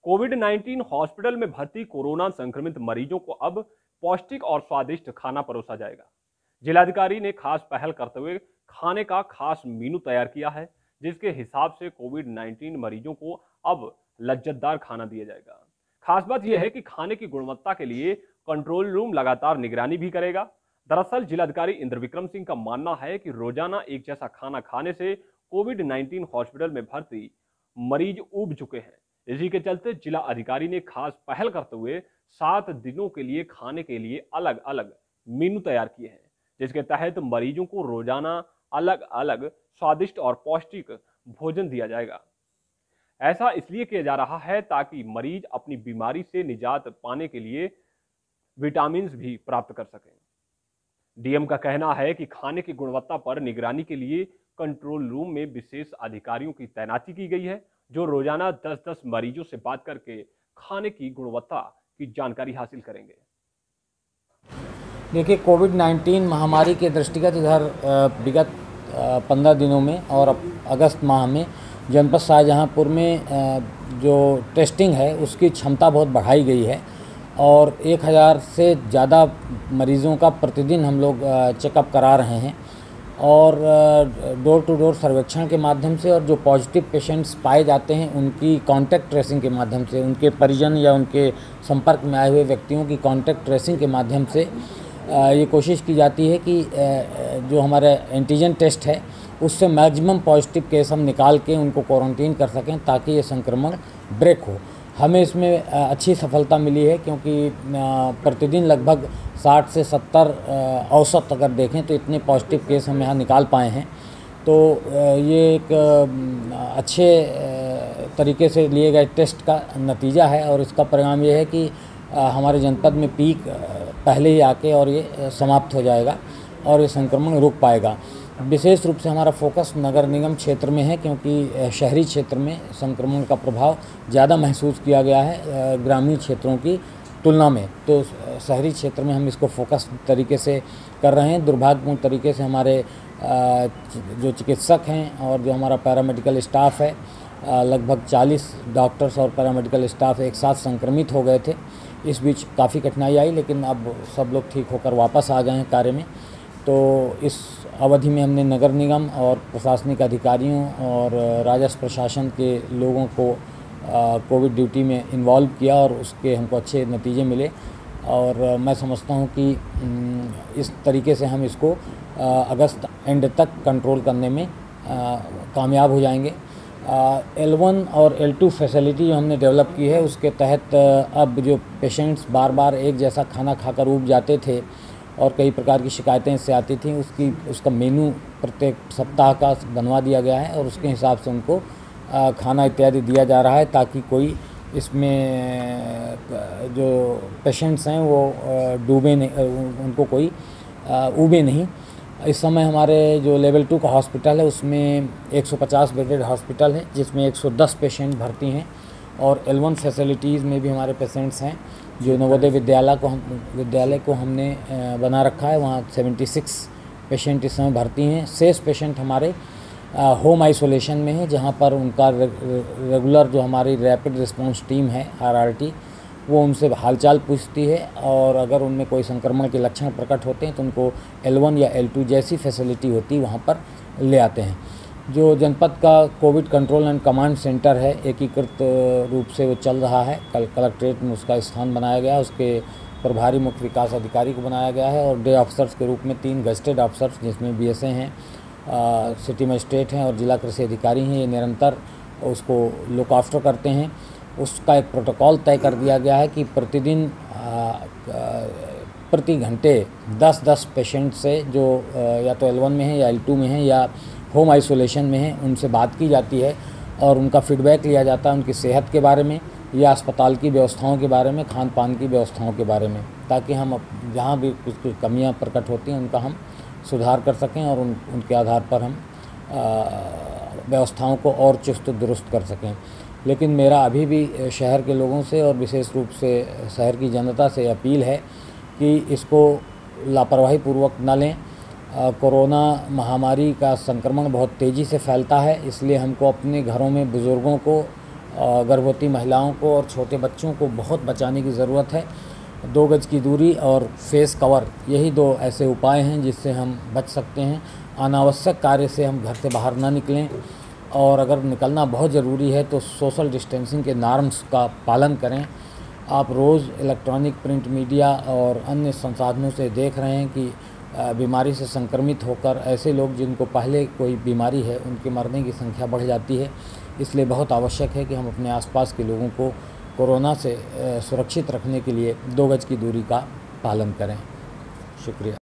कोविड-19 hospital में भर्ती corona संक्रमित मरीजों को अब पौष्टिक और स्वादिष्ट खाना परोसा जाएगा। जिलाधिकारी ने खास पहल करते हुए खाने का खास मेनू तैयार किया है, जिसके हिसाब से कोविड-19 मरीजों को अब लज्जतदार खाना दिया जाएगा। खास बात यह है कि खाने की गुणवत्ता के लिए कंट्रोल रूम लगातार निगरानी भी करेगा। दरअसल जिलाधिकारी इंद्र विक्रम सिंह का मानना है कि रोजाना एक जैसा खाना खाने से कोविड-19 हॉस्पिटल में भर्ती मरीज ऊब चुके हैं। इसी के चलते जिला अधिकारी ने खास पहल करते हुए 7 दिनों के लिए खाने के लिए अलग अलग मेनू तैयार किए हैं, जिसके तहत मरीजों को रोजाना अलग अलग स्वादिष्ट और पौष्टिक भोजन दिया जाएगा। ऐसा इसलिए किया जा रहा है ताकि मरीज अपनी बीमारी से निजात पाने के लिए विटामिन भी प्राप्त कर सकें। डीएम का कहना है कि खाने की गुणवत्ता पर निगरानी के लिए कंट्रोल रूम में विशेष अधिकारियों की तैनाती की गई है, जो रोजाना 10-10 मरीजों से बात करके खाने की गुणवत्ता की जानकारी हासिल करेंगे। देखिए, कोविड-19 महामारी के दृष्टिगत इधर विगत 15 दिनों में और अगस्त माह में जनपद शाहजहांपुर में जो टेस्टिंग है उसकी क्षमता बहुत बढ़ाई गई है और 1000 से ज़्यादा मरीज़ों का प्रतिदिन हम लोग चेकअप करा रहे हैं और डोर टू डोर सर्वेक्षण के माध्यम से और जो पॉजिटिव पेशेंट्स पाए जाते हैं उनकी कांटेक्ट ट्रेसिंग के माध्यम से, उनके परिजन या उनके संपर्क में आए हुए व्यक्तियों की कांटेक्ट ट्रेसिंग के माध्यम से ये कोशिश की जाती है कि जो हमारा एंटीजन टेस्ट है उससे मैक्सिमम पॉजिटिव केस हम निकाल के उनको क्वारंटीन कर सकें ताकि ये संक्रमण ब्रेक हो। हमें इसमें अच्छी सफलता मिली है क्योंकि प्रतिदिन लगभग 60 से 70 औसत अगर देखें तो इतने पॉजिटिव केस हम यहाँ निकाल पाए हैं। तो ये एक अच्छे तरीके से लिए गए टेस्ट का नतीजा है और इसका परिणाम ये है कि हमारे जनपद में पीक पहले ही आके और ये समाप्त हो जाएगा और ये संक्रमण रुक पाएगा। विशेष रूप से हमारा फोकस नगर निगम क्षेत्र में है क्योंकि शहरी क्षेत्र में संक्रमण का प्रभाव ज़्यादा महसूस किया गया है ग्रामीण क्षेत्रों की तुलना में। तो शहरी क्षेत्र में हम इसको फोकस तरीके से कर रहे हैं। दुर्भाग्यपूर्ण तरीके से हमारे जो चिकित्सक हैं और जो हमारा पैरामेडिकल स्टाफ है, लगभग 40 डॉक्टर्स और पैरामेडिकल स्टाफ एक साथ संक्रमित हो गए थे। इस बीच काफ़ी कठिनाई आई, लेकिन अब सब लोग ठीक होकर वापस आ गए हैं कार्य में। तो इस अवधि में हमने नगर निगम और प्रशासनिक अधिकारियों और राजस्व प्रशासन के लोगों को कोविड ड्यूटी में इन्वॉल्व किया और उसके हमको अच्छे नतीजे मिले और मैं समझता हूं कि इस तरीके से हम इसको अगस्त एंड तक कंट्रोल करने में कामयाब हो जाएंगे। L1 और L2 फैसिलिटी जो हमने डेवलप की है उसके तहत अब जो पेशेंट्स बार बार एक जैसा खाना खाकर ऊब जाते थे और कई प्रकार की शिकायतें इससे आती थीं, उसका मेनू प्रत्येक सप्ताह का बनवा दिया गया है और उसके हिसाब से उनको खाना इत्यादि दिया जा रहा है ताकि कोई इसमें जो पेशेंट्स हैं वो डूबे नहीं, उनको कोई ऊबे नहीं। इस समय हमारे जो लेवल 2 का हॉस्पिटल है उसमें 150 बेडेड हॉस्पिटल है जिसमें 110 पेशेंट भर्ती हैं और L1 फैसिलिटीज़ में भी हमारे पेशेंट्स हैं। जो नवोदय विद्यालय को हमने बना रखा है वहाँ 76 पेशेंट इस समय भर्ती हैं। शेष पेशेंट हमारे होम आइसोलेशन में है जहाँ पर उनका रेगुलर जो हमारी रैपिड रिस्पांस टीम है RRT वो उनसे हालचाल पूछती है और अगर उनमें कोई संक्रमण के लक्षण प्रकट होते हैं तो उनको L1 या L2 जैसी फैसिलिटी होती है वहाँ पर ले आते हैं। जो जनपद का Covid control and command centre है एकीकृत रूप से वो चल रहा है। कल कलेक्ट्रेट में उसका स्थान बनाया गया, उसके प्रभारी मुख्य विकास अधिकारी को बनाया गया है और डे ऑफिसर्स के रूप में 3 गजेटेड ऑफिसर्स जिसमें BSA हैं, सिटी मजिस्ट्रेट हैं और जिला कृषि अधिकारी हैं, ये निरंतर उसको लुक आफ्टर करते हैं। उसका एक प्रोटोकॉल तय कर दिया गया है कि प्रतिदिन प्रति घंटे 10-10 पेशेंट से जो या तो L1 में है या L2 में है या होम आइसोलेशन में है उनसे बात की जाती है और उनका फीडबैक लिया जाता है उनकी सेहत के बारे में या अस्पताल की व्यवस्थाओं के बारे में, खान पान की व्यवस्थाओं के बारे में, ताकि हम जहाँ भी कुछ कमियाँ प्रकट होती हैं उनका हम सुधार कर सकें और उनके आधार पर हम व्यवस्थाओं को और चुस्त दुरुस्त कर सकें। लेकिन मेरा अभी भी शहर के लोगों से और विशेष रूप से शहर की जनता से अपील है कि इसको लापरवाही पूर्वक न लें। कोरोना महामारी का संक्रमण बहुत तेज़ी से फैलता है, इसलिए हमको अपने घरों में बुज़ुर्गों को गर्भवती महिलाओं को और छोटे बच्चों को बहुत बचाने की ज़रूरत है। 2 गज की दूरी और फेस कवर, यही 2 ऐसे उपाय हैं जिससे हम बच सकते हैं। अनावश्यक कार्य से हम घर से बाहर ना निकलें, और अगर निकलना बहुत ज़रूरी है तो सोशल डिस्टेंसिंग के नॉर्म्स का पालन करें। आप रोज़ इलेक्ट्रॉनिक, प्रिंट मीडिया और अन्य संसाधनों से देख रहे हैं कि बीमारी से संक्रमित होकर ऐसे लोग जिनको पहले कोई बीमारी है उनके मरने की संख्या बढ़ जाती है। इसलिए बहुत आवश्यक है कि हम अपने आसपास के लोगों को कोरोना से सुरक्षित रखने के लिए 2 गज की दूरी का पालन करें। शुक्रिया।